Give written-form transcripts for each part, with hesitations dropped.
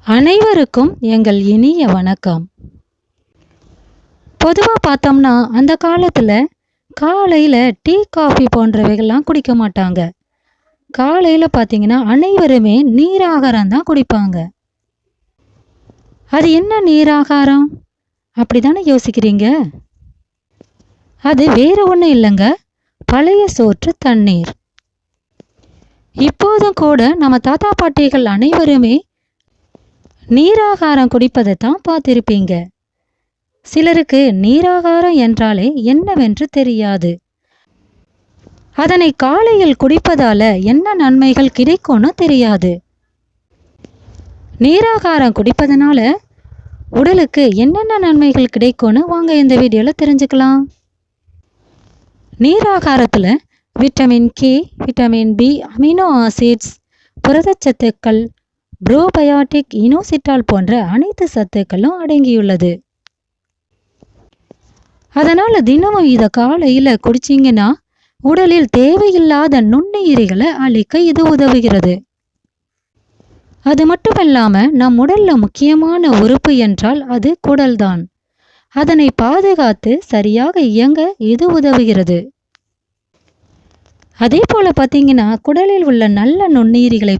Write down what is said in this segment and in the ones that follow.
அனைவருக்கும் எங்கள் இனிய வணக்கம். பொதுவாக பார்த்தோம்னா அந்த காலத்தில் காலையில் டீ காஃபி போன்றவைகள்லாம் குடிக்க மாட்டாங்க. காலையில் பார்த்தீங்கன்னா அனைவருமே நீராகாரம் தான் குடிப்பாங்க. அது என்ன நீராகாரம் அப்படி தானே யோசிக்கிறீங்க? அது வேறு ஒன்றும் இல்லைங்க, பழைய சோற்று தண்ணீர். இப்போதும் கூட நம்ம தாத்தா பாட்டிகள் அனைவருமே நீராகாரம் குடிப்பதை தான் பார்த்திருப்பீங்க. சிலருக்கு நீராகாரம் என்றாலே என்னவென்று தெரியாது. அதனை காலையில் குடிப்பதால என்ன நன்மைகள் கிடைக்கும்னு தெரியாது. நீராகாரம் குடிப்பதனால உடலுக்கு என்னென்ன நன்மைகள் கிடைக்கும்னு வாங்க இந்த வீடியோவில் தெரிஞ்சுக்கலாம். நீராகாரத்தில் vitamin K, vitamin B, amino acids, புரதச்சத்துக்கள், ப்ரோபயாட்டிக், இனோசிட்டால் போன்ற அனைத்து சத்துக்களும் அடங்கியுள்ளது. அதனால் தினமும் இதை காலையில் குடிச்சிங்கன்னா உடலில் தேவையில்லாத நுண்ணுயிரிகளை அழிக்க இது உதவுகிறது. அது மட்டுமல்லாமல் நம் உடலில் முக்கியமான உறுப்பு என்றால் அது குடல்தான். அதனை பாதுகாத்து சரியாக இயங்க இது உதவுகிறது. அதே போல் பார்த்தீங்கன்னா குடலில் உள்ள நல்ல நுண்ணுயிரிகளை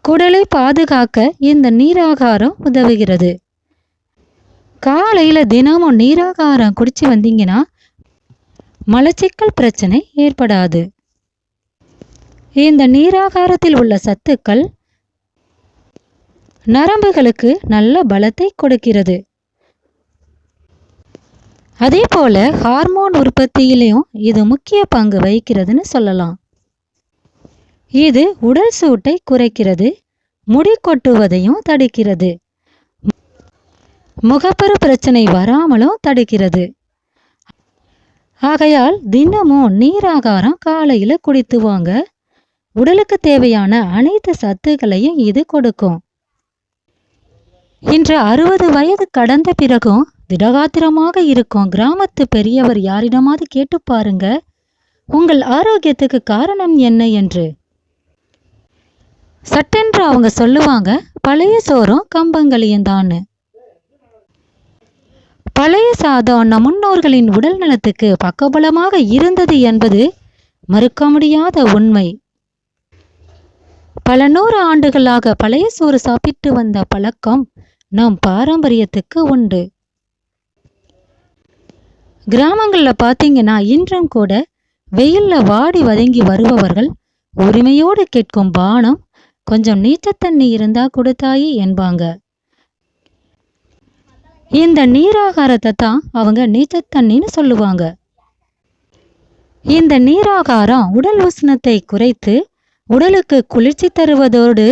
குடலை பாதுகாக்க இந்த நீராகாரம் உதவுகிறது. காலையில் தினமும் நீராகாரம் குடிச்சு வந்தீங்கன்னா மலச்சிக்கல் பிரச்சனை ஏற்படாது. இந்த நீராகாரத்தில் உள்ள சத்துக்கள் நரம்புகளுக்கு நல்ல பலத்தை கொடுக்கிறது. அதே போல ஹார்மோன் உற்பத்தியிலையும் இது முக்கிய பங்கு வகிக்கிறதுன்னு சொல்லலாம். இது உடல் சூட்டை குறைக்கிறது, முடி கொட்டுவதையும் தடுக்கிறது, முகப்பரு பிரச்சனை வராமலும் தடுக்கிறது. ஆகையால் தினமும் நீராகாரம் காலையில் குடித்து வாங்க. உடலுக்கு தேவையான அனைத்து சத்துக்களையும் இது கொடுக்கும். இன்று 60 வயது கடந்த பிறகும் திடகாத்திரமாக இருக்கும் கிராமத்து பெரியவர் யாரிடமாவது கேட்டு பாருங்க, உங்கள் ஆரோக்கியத்துக்கு காரணம் என்ன என்று. சட்டென்று அவங்க சொல்லுவாங்க, பழைய சோறும் கம்பங்களியும் தான். பழைய சாதம் நம் முன்னோர்களின் உடல் நலத்துக்கு பக்கபலமாக இருந்தது என்பது மறுக்க முடியாத உண்மை. பல 100 ஆண்டுகளாக பழைய சோறு சாப்பிட்டு வந்த பழக்கம் நம் பாரம்பரியத்துக்கு உண்டு. கிராமங்களில் பார்த்தீங்கன்னா இன்றும் கூட வெயிலில் வாடி வதங்கி வருபவர்கள் உரிமையோடு கேட்கும் பானம், கொஞ்சம் நீச்சத்தண்ணி இருந்தா கொடுத்தாயி என்பாங்க. இந்த நீராகாரத்தை தான் அவங்க நீச்சத்தண்ணின்னு சொல்லுவாங்க. இந்த நீராகாரம் உடல் உஷ்ணத்தை குறைத்து உடலுக்கு குளிர்ச்சி தருவதோடு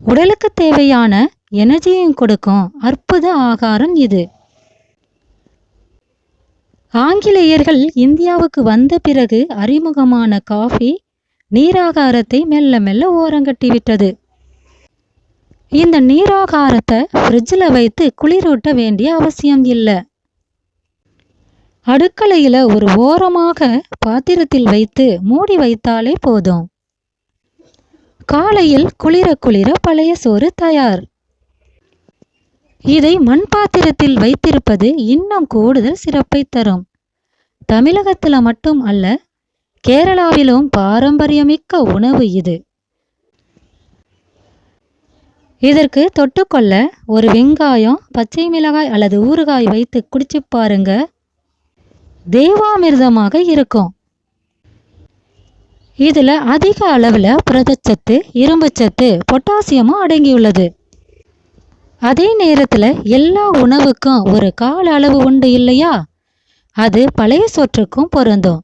உடலுக்கு தேவையான எனர்ஜியும் கொடுக்கும் அற்புத ஆகாரம் இது. ஆங்கிலேயர்கள் இந்தியாவுக்கு வந்த பிறகு அறிமுகமான காஃபி நீராகாரத்தை மெல்ல மெல்ல ஓரங்கட்டிவிட்டது. இந்த நீராகாரத்தை ஃப்ரிட்ஜில் வைத்து குளிரூட்ட வேண்டிய அவசியம் இல்லை. அடுக்கலையில் ஒரு ஓரமாக பாத்திரத்தில் வைத்து மூடி வைத்தாலே போதும். காலையில் குளிர குளிர பழைய சோறு தயார். இதை மண் பாத்திரத்தில் வைத்திருப்பது இன்னும் கூடுதல் சிறப்பை தரும். தமிழகத்தில் மட்டும் அல்ல, கேரளாவிலும் பாரம்பரியமிக்க உணவு இது. இதற்கு தொட்டுக்கொள்ள ஒரு வெங்காயம், பச்சை மிளகாய் அல்லது ஊறுகாய் வைத்து குடிச்சு பாருங்க, தேவாமிர்தமாக இருக்கும். இதில் அதிக அளவில் புரதச்சத்து, இரும்புச்சத்து, பொட்டாசியமும் அடங்கியுள்ளது. அதே நேரத்தில் எல்லா உணவுக்கும் ஒரு கால அளவு உண்டு இல்லையா? அது பழைய சோற்றுக்கும் பொருந்தும்.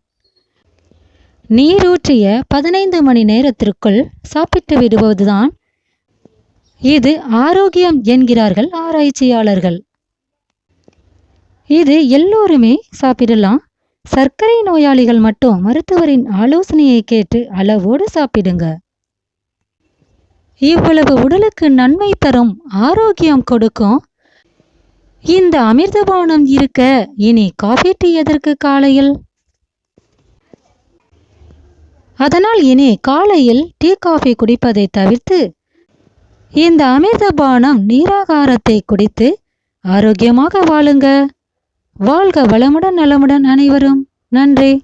நீரூற்றிய 15 மணி நேரத்திற்குள் சாப்பிட்டு விடுவதுதான் இது ஆரோக்கியம் என்கிறார்கள் ஆராய்ச்சியாளர்கள். இது எல்லோருமே சாப்பிடலாம். சர்க்கரை நோயாளிகள் மட்டும் மருத்துவரின் ஆலோசனையை கேட்டு அளவோடு சாப்பிடுங்க. இவ்வளவு உடலுக்கு நன்மை தரும், ஆரோக்கியம் கொடுக்கும் இந்த அமிர்தபானம் இருக்க இனி காஃபி டீ எதற்கு காலையில்? அதனால் இனி காலையில் டீ காஃபி குடிப்பதை தவிர்த்து இந்த அமிர்தபானம் நீராகாரத்தை குடித்து ஆரோக்கியமாக வாழுங்க. வாழ்க வளமுடன் நலமுடன் அனைவரும். நன்றி.